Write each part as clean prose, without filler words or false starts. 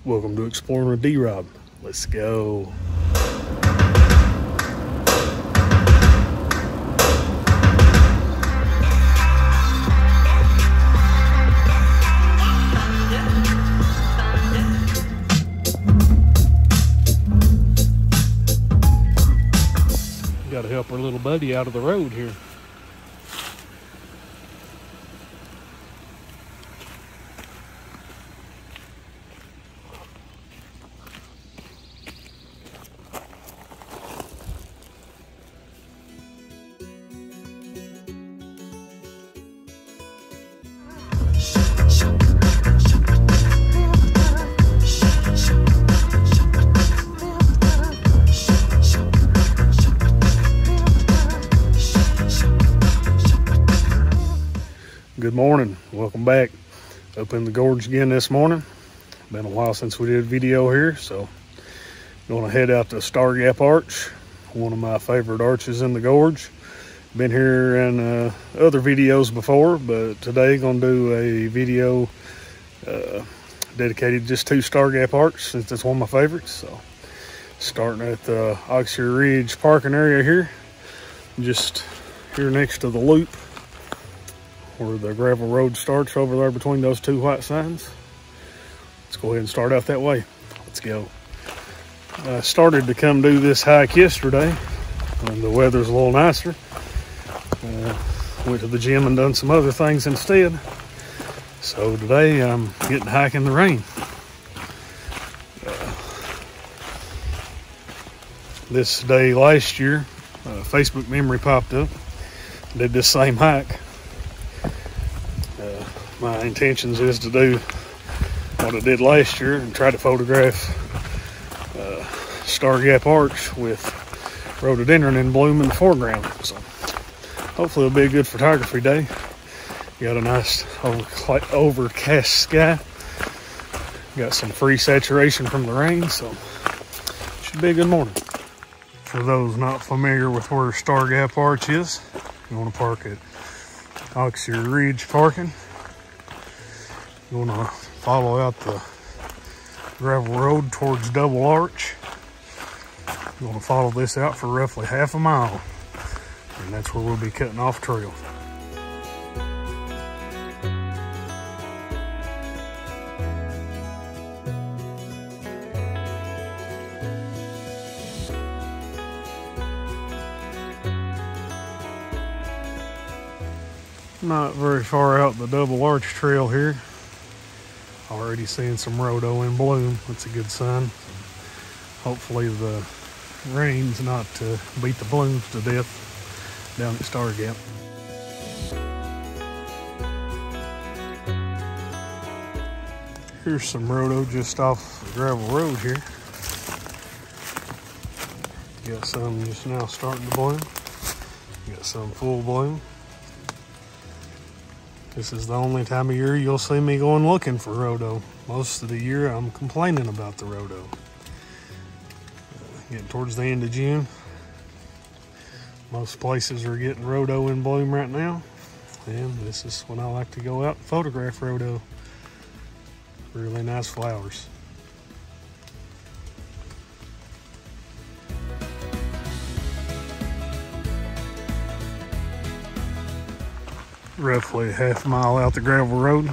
Welcome to Exploring with D-Rob. Let's go. Got to help our little buddy out of the road here. Good morning, welcome back. Up in the gorge again this morning. Been a while since we did a video here, so going to head out to Star Gap Arch, one of my favorite arches in the gorge. Been here in other videos before, but today going to do a video dedicated just to Star Gap Arch, since it's one of my favorites. So starting at the RRG Ridge parking area here, just here next to the loop where the gravel road starts, over there between those two white signs. Let's go ahead and start out that way. Let's go. I started to come do this hike yesterday when the weather's a little nicer. Went to the gym and done some other things instead. So today I'm getting to hike in the rain. This day last year, Facebook memory popped up. Did this same hike. My intentions is to do what I did last year and try to photograph Star Gap Arch with rhododendron in bloom in the foreground. So hopefully it'll be a good photography day. Got a nice overcast sky. Got some free saturation from the rain, so should be a good morning. For those not familiar with where Star Gap Arch is, you want to park at RRG Ridge parking. You want to follow out the gravel road towards Double Arch. You want to follow this out for roughly half a mile, and that's where we'll be cutting off trail. Not very far out the Double Arch trail here. Already seeing some rhodo in bloom. That's a good sign. Hopefully the rain's not to beat the blooms to death down at Star Gap. Here's some rhodo just off the gravel road here. Got some just now starting to bloom. Got some full bloom. This is the only time of year you'll see me going looking for rhodo. Most of the year I'm complaining about the rhodo. Getting towards the end of June. Most places are getting rhodo in bloom right now. And this is when I like to go out and photograph rhodo. Really nice flowers. Roughly a half mile out the gravel road.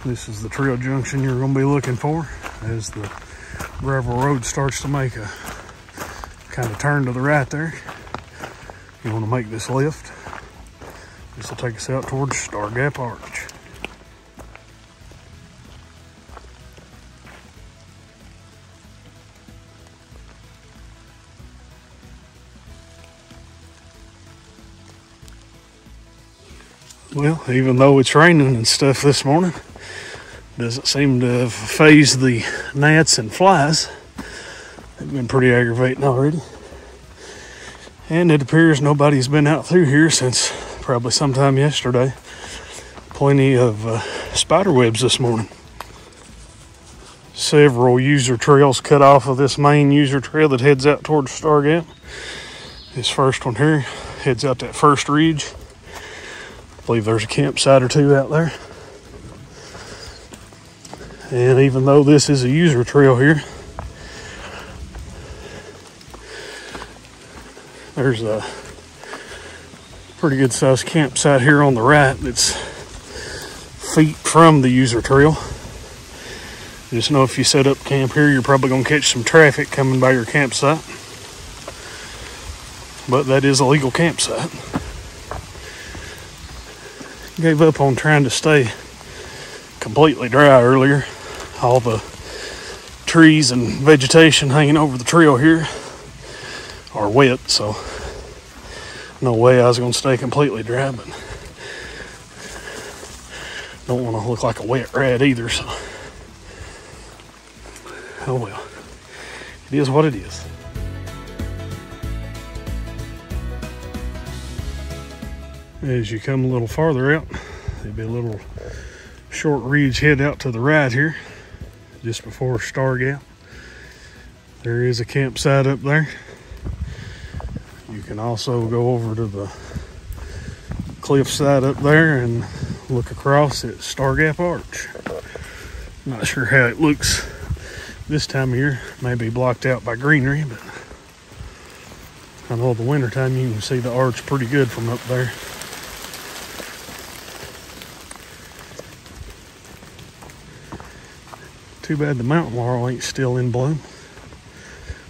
This is the trail junction you're going to be looking for as the gravel road starts to make a kind of turn to the right there. You want to make this left. This will take us out towards Star Gap Arch. Well, even though it's raining and stuff this morning, doesn't seem to have phased the gnats and flies. They've been pretty aggravating already. And it appears nobody's been out through here since probably sometime yesterday. Plenty of spider webs this morning. Several user trails cut off of this main user trail that heads out towards Star Gap. This first one here heads out that first ridge. I believe there's a campsite or two out there. And even though this is a user trail here, there's a pretty good sized campsite here on the right that's feet from the user trail. Just know if you set up camp here, you're probably going to catch some traffic coming by your campsite. But that is a legal campsite. Gave up on trying to stay completely dry earlier. All the trees and vegetation hanging over the trail here are wet, so no way I was going to stay completely dry, but don't want to look like a wet rat either, so oh well, it is what it is. As you come a little farther out, there'll be a little short ridge head out to the right here, just before Star Gap. There is a campsite up there. You can also go over to the cliffside up there and look across at Star Gap Arch. Not sure how it looks this time of year. May be blocked out by greenery, but I know the winter time you can see the arch pretty good from up there. Too bad the mountain laurel ain't still in bloom.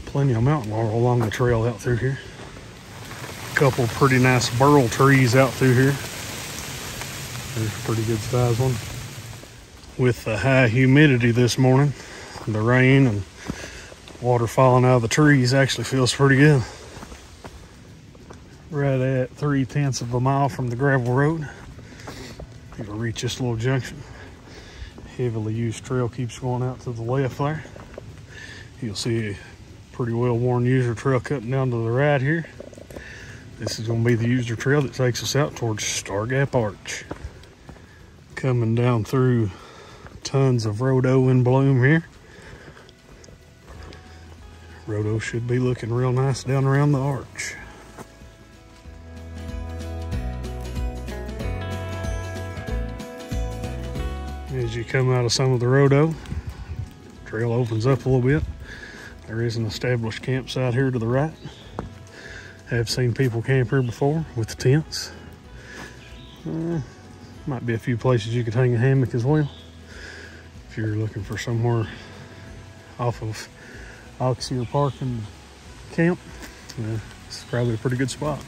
Plenty of mountain laurel along the trail out through here. Couple pretty nice burl trees out through here. There's a pretty good size one. With the high humidity this morning, the rain and water falling out of the trees actually feels pretty good. Right at 3/10 of a mile from the gravel road, you'll reach this little junction. Heavily used trail keeps going out to the left there. You'll see a pretty well worn user trail cutting down to the right here. This is going to be the user trail that takes us out towards Star Gap Arch. Coming down through tons of rhodo in bloom here. Rhodo should be looking real nice down around the arch. As you come out of some of the rhodo, trail opens up a little bit. There is an established campsite here to the right. Have seen people camp here before with the tents. Might be a few places you could hang a hammock as well. If you're looking for somewhere off of Oxy or Park and camp, it's probably a pretty good spot.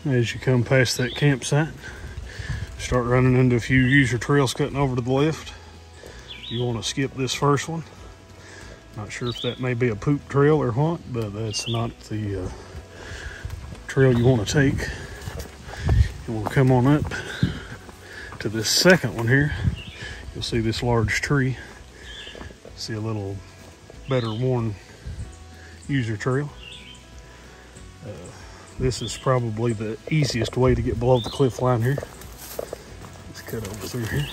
As you come past that campsite, start running into a few user trails cutting over to the left. You want to skip this first one. Not sure if that may be a poop trail or what, but that's not the trail you want to take. And we'll come on up to this second one here. You'll see this large tree. See a little better worn user trail. This is probably the easiest way to get below the cliff line here. Let's cut over through here.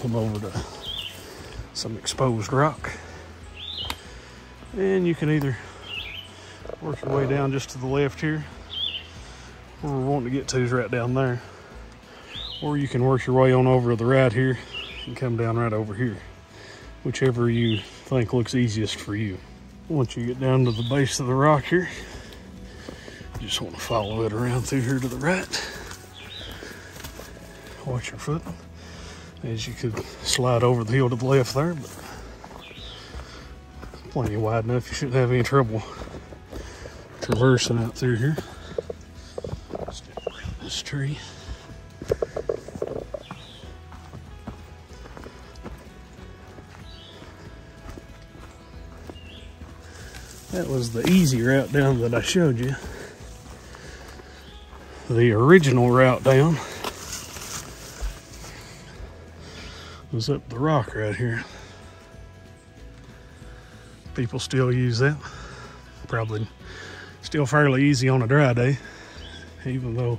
Come over to some exposed rock. And you can either work your way down just to the left here. Where we're wanting to get to is right down there. Or you can work your way on over to the right here and come down right over here. Whichever you think looks easiest for you. Once you get down to the base of the rock here, you just want to follow it around through here to the right. Watch your foot, as you could slide over the hill to the left there, but plenty wide enough. You shouldn't have any trouble traversing out through here. Step around this tree. That was the easy route down that I showed you. The original route down was up the rock right here. People still use that. Probably still fairly easy on a dry day, even though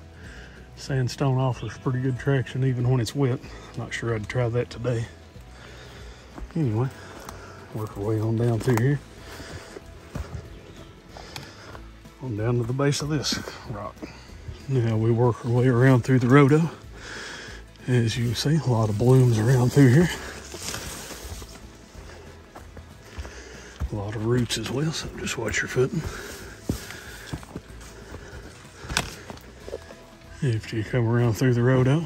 sandstone offers pretty good traction even when it's wet. Not sure I'd try that today. Anyway, work our way on down through here. on down to the base of this rock. Now we work our way around through the rhodo. As you can see, a lot of blooms around through here. A lot of roots as well, so just watch your footing. After you come around through the rhodo,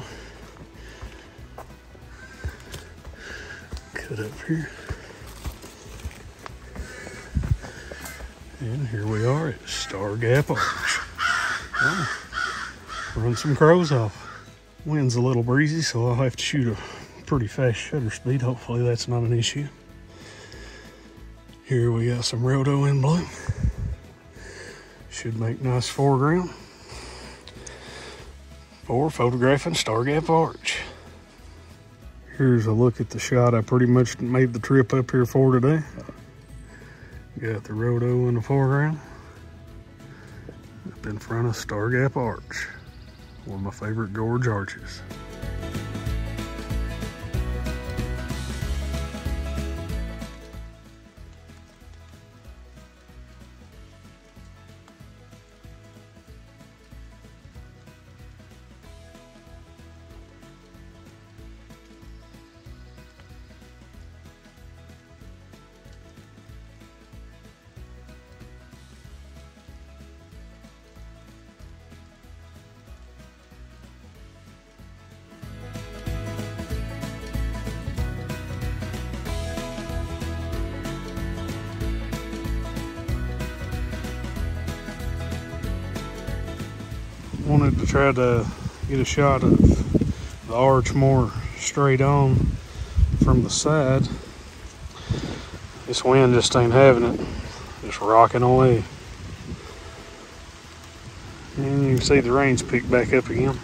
cut up here. And here we are at Star Gap Arch. Oh, run some crows off. Wind's a little breezy, so I'll have to shoot a pretty fast shutter speed. Hopefully that's not an issue. Here we got some rhodo in bloom. Should make nice foreground for photographing Star Gap Arch. Here's a look at the shot I pretty much made the trip up here for today. Got the rhodo in the foreground, up in front of Star Gap Arch, one of my favorite gorge arches. Wanted to try to get a shot of the arch more straight on from the side. This wind just ain't having it, just rocking away. And you can see the rain's picked back up again.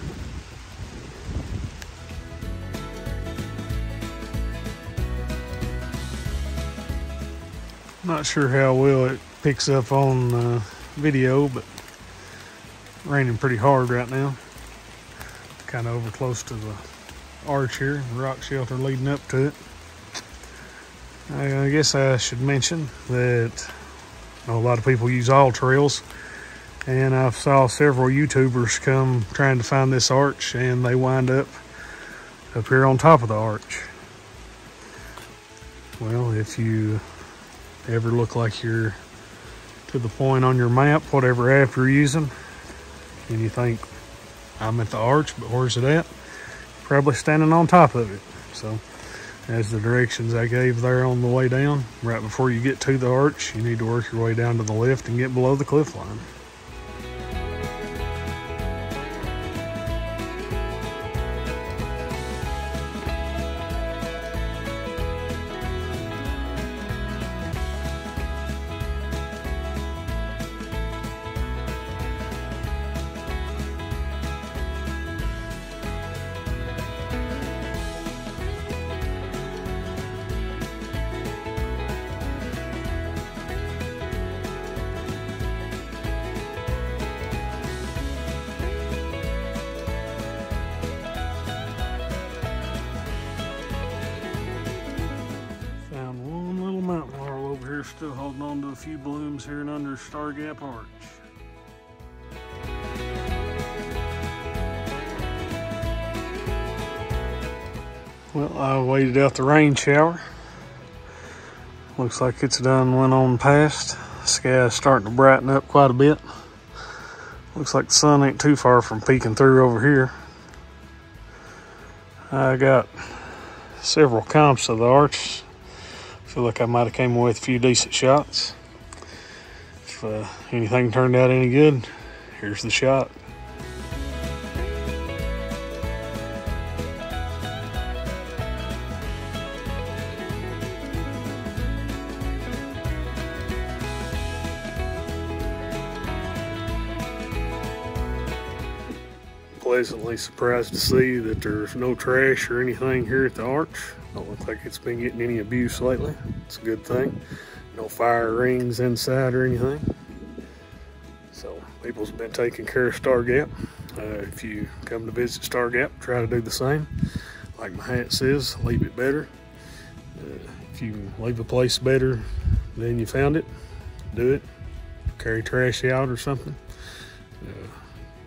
Not sure how well it picks up on video, but raining pretty hard right now. Kind of over close to the arch here, the rock shelter leading up to it. I guess I should mention that a lot of people use all trails, and I've saw several YouTubers come trying to find this arch, and they wind up here on top of the arch. Well, if you ever look like you're to the point on your map, whatever app you're using, and you think, I'm at the arch, but where's it at? Probably standing on top of it. So, as the directions I gave there on the way down, right before you get to the arch, you need to work your way down to the left and get below the cliff line. Still holding on to a few blooms here and under Star Gap Arch. Well, I waited out the rain shower. Looks like it's done went on past. The sky's starting to brighten up quite a bit. Looks like the sun ain't too far from peeking through over here. I got several comps of the arch. Feel like I might have came away with a few decent shots. If anything turned out any good, here's the shot. Pleasantly surprised to see that there's no trash or anything here at the arch. Don't look like it's been getting any abuse lately. It's a good thing. No fire rings inside or anything. So people's been taking care of Star Gap. If you come to visit Star Gap, try to do the same. Like my hat says, leave it better. If you leave a place better than you found it, do it. carry trash out or something.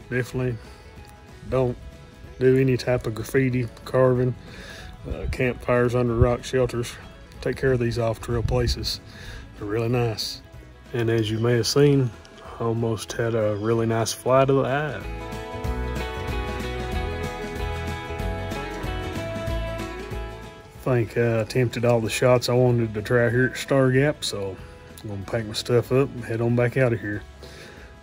Definitely don't do any type of graffiti, carving, campfires under rock shelters. Take care of these off-trail places. They're really nice. And as you may have seen, I almost had a really nice fly to the eye. I think I attempted all the shots I wanted to try here at Star Gap, so I'm gonna pack my stuff up and head on back out of here.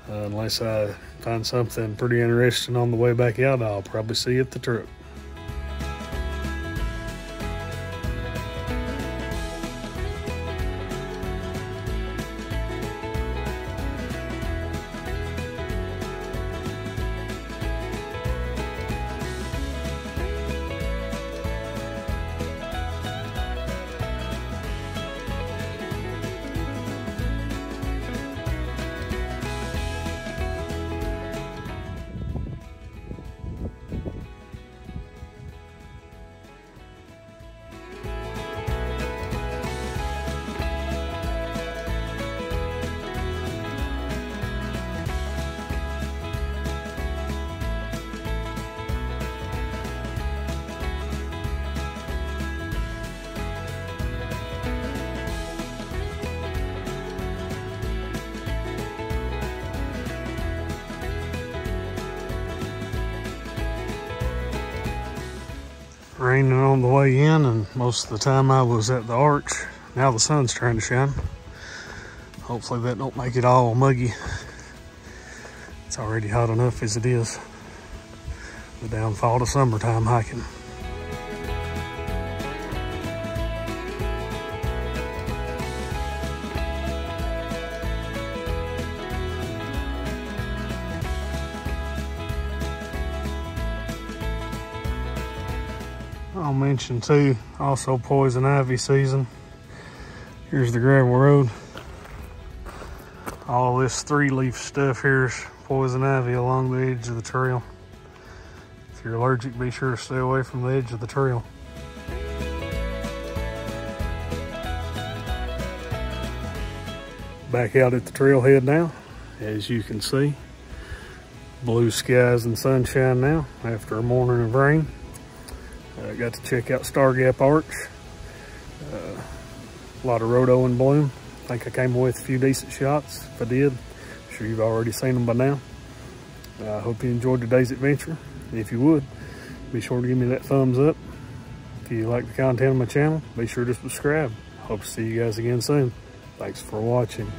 Unless I find something pretty interesting on the way back out, I'll probably see you at the truck. Raining on the way in, and most of the time I was at the arch. Now the sun's trying to shine. Hopefully that don't make it all muggy. It's already hot enough as it is. The downfall to summertime hiking. I'll mention too, also poison ivy season. Here's the gravel road. All this 3-leaf stuff here is poison ivy along the edge of the trail. If you're allergic, be sure to stay away from the edge of the trail. Back out at the trailhead now. As you can see, blue skies and sunshine now after a morning of rain. Got to check out Star Gap Arch. A lot of rhodo in bloom. I think I came away with a few decent shots. If I did, I'm sure you've already seen them by now. I hope you enjoyed today's adventure. And if you would, be sure to give me that thumbs up. If you like the content of my channel, be sure to subscribe. Hope to see you guys again soon. Thanks for watching.